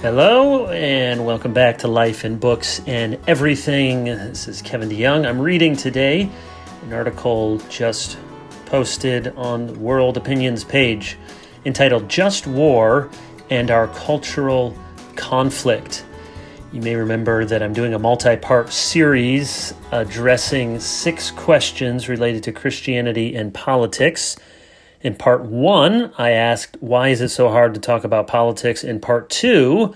Hello, and welcome back to Life in Books and Everything. This is Kevin DeYoung. I'm reading today an article just posted on the World Opinions page entitled Just War and Our Cultural Conflict. You may remember that I'm doing a multi-part series addressing 6 questions related to Christianity and politics. In part 1, I asked, why is it so hard to talk about politics? In part 2,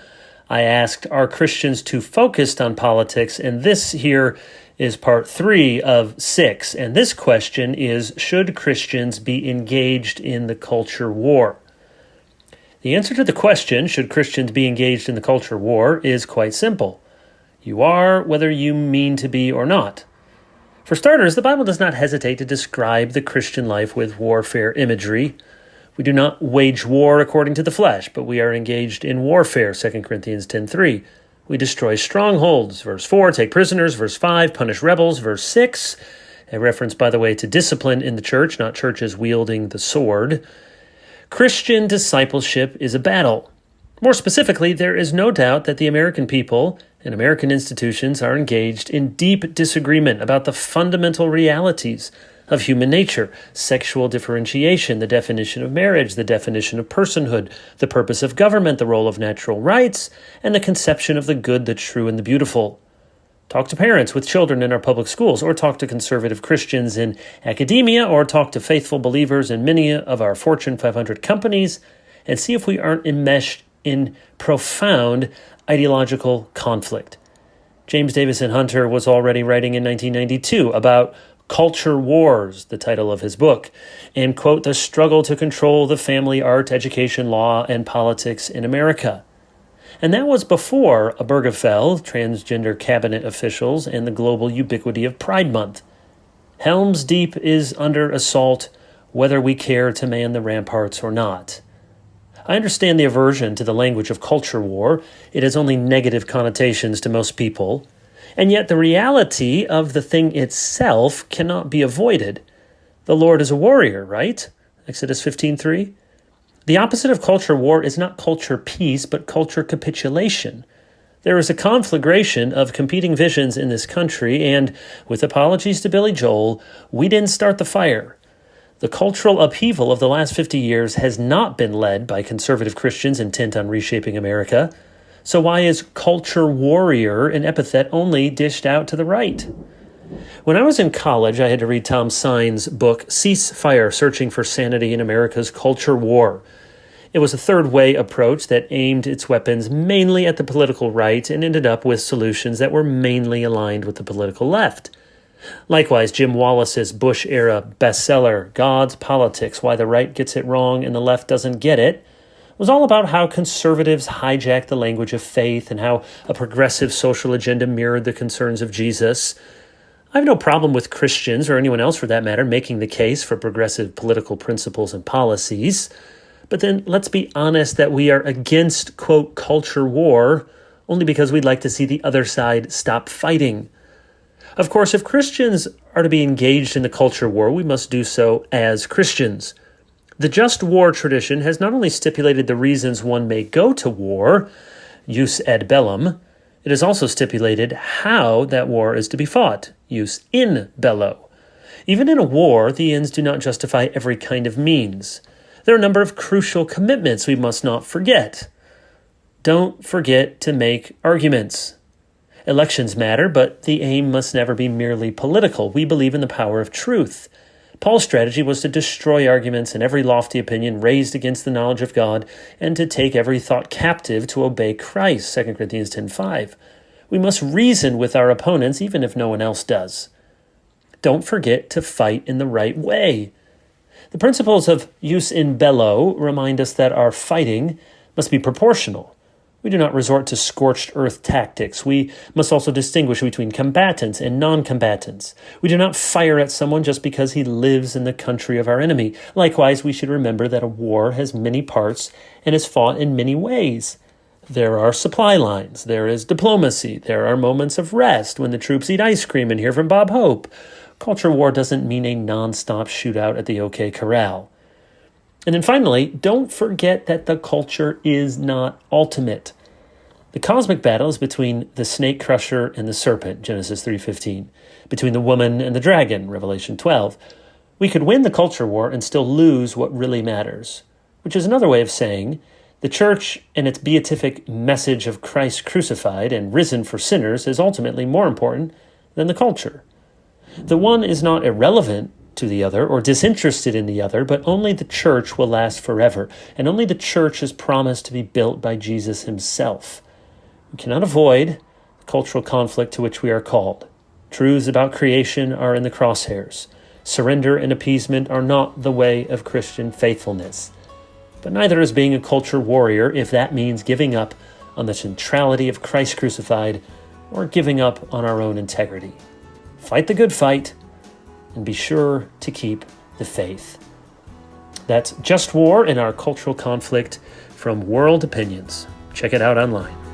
I asked, are Christians too focused on politics? And this here is part 3 of 6. And this question is, should Christians be engaged in the culture war? The answer to the question, should Christians be engaged in the culture war, is quite simple. You are, whether you mean to be or not. For starters, the Bible does not hesitate to describe the Christian life with warfare imagery. We do not wage war according to the flesh, but we are engaged in warfare, 2 Corinthians 10:3. We destroy strongholds, verse 4, take prisoners, verse 5, punish rebels, verse 6, a reference, by the way, to discipline in the church, not churches wielding the sword. Christian discipleship is a battle. More specifically, there is no doubt that the American people and American institutions are engaged in deep disagreement about the fundamental realities of human nature, sexual differentiation, the definition of marriage, the definition of personhood, the purpose of government, the role of natural rights, and the conception of the good, the true, and the beautiful. Talk to parents with children in our public schools, or talk to conservative Christians in academia, or talk to faithful believers in many of our Fortune 500 companies, and see if we aren't enmeshed in profound ideological conflict. James Davison Hunter was already writing in 1992 about Culture Wars, the title of his book, and, quote, the struggle to control the family, art, education, law, and politics in America. And that was before Obergefell, transgender cabinet officials, and the global ubiquity of Pride Month. Helm's Deep is under assault, whether we care to man the ramparts or not. I understand the aversion to the language of culture war. It has only negative connotations to most people. And yet the reality of the thing itself cannot be avoided. The Lord is a warrior, right? Exodus 15:3. The opposite of culture war is not culture peace, but culture capitulation. There is a conflagration of competing visions in this country, and with apologies to Billy Joel, we didn't start the fire. The cultural upheaval of the last 50 years has not been led by conservative Christians intent on reshaping America. So why is culture warrior an epithet only dished out to the right? When I was in college, I had to read Tom Sine's book, Cease Fire, Searching for Sanity in America's Culture War. It was a third-way approach that aimed its weapons mainly at the political right and ended up with solutions that were mainly aligned with the political left. Likewise, Jim Wallace's Bush-era bestseller, God's Politics, Why the Right Gets It Wrong and the Left Doesn't Get It, was all about how conservatives hijacked the language of faith and how a progressive social agenda mirrored the concerns of Jesus. I have no problem with Christians, or anyone else for that matter, making the case for progressive political principles and policies. But then let's be honest that we are against, quote, culture war only because we'd like to see the other side stop fighting. Of course, if Christians are to be engaged in the culture war, we must do so as Christians. The just war tradition has not only stipulated the reasons one may go to war, jus ad bellum, it has also stipulated how that war is to be fought, jus in bello. Even in a war, the ends do not justify every kind of means. There are a number of crucial commitments we must not forget. Don't forget to make arguments. Elections matter, but the aim must never be merely political. We believe in the power of truth. Paul's strategy was to destroy arguments and every lofty opinion raised against the knowledge of God and to take every thought captive to obey Christ, 2 Corinthians 10:5. We must reason with our opponents even if no one else does. Don't forget to fight in the right way. The principles of jus in bello remind us that our fighting must be proportional. We do not resort to scorched earth tactics. We must also distinguish between combatants and non-combatants. We do not fire at someone just because he lives in the country of our enemy. Likewise, we should remember that a war has many parts and is fought in many ways. There are supply lines. There is diplomacy. There are moments of rest when the troops eat ice cream and hear from Bob Hope. Culture war doesn't mean a non-stop shootout at the OK Corral. And then finally, don't forget that the culture is not ultimate. The cosmic battle is between the snake crusher and the serpent, Genesis 3:15, between the woman and the dragon, Revelation 12. We could win the culture war and still lose what really matters, which is another way of saying the church and its beatific message of Christ crucified and risen for sinners is ultimately more important than the culture. The one is not irrelevant to the other or disinterested in the other, but only the church will last forever, and only the church is promised to be built by Jesus himself. We cannot avoid the cultural conflict to which we are called. Truths about creation are in the crosshairs. Surrender and appeasement are not the way of Christian faithfulness. But neither is being a culture warrior if that means giving up on the centrality of Christ crucified or giving up on our own integrity. Fight the good fight and be sure to keep the faith. That's Just War in Our Cultural Conflict from World Opinions. Check it out online.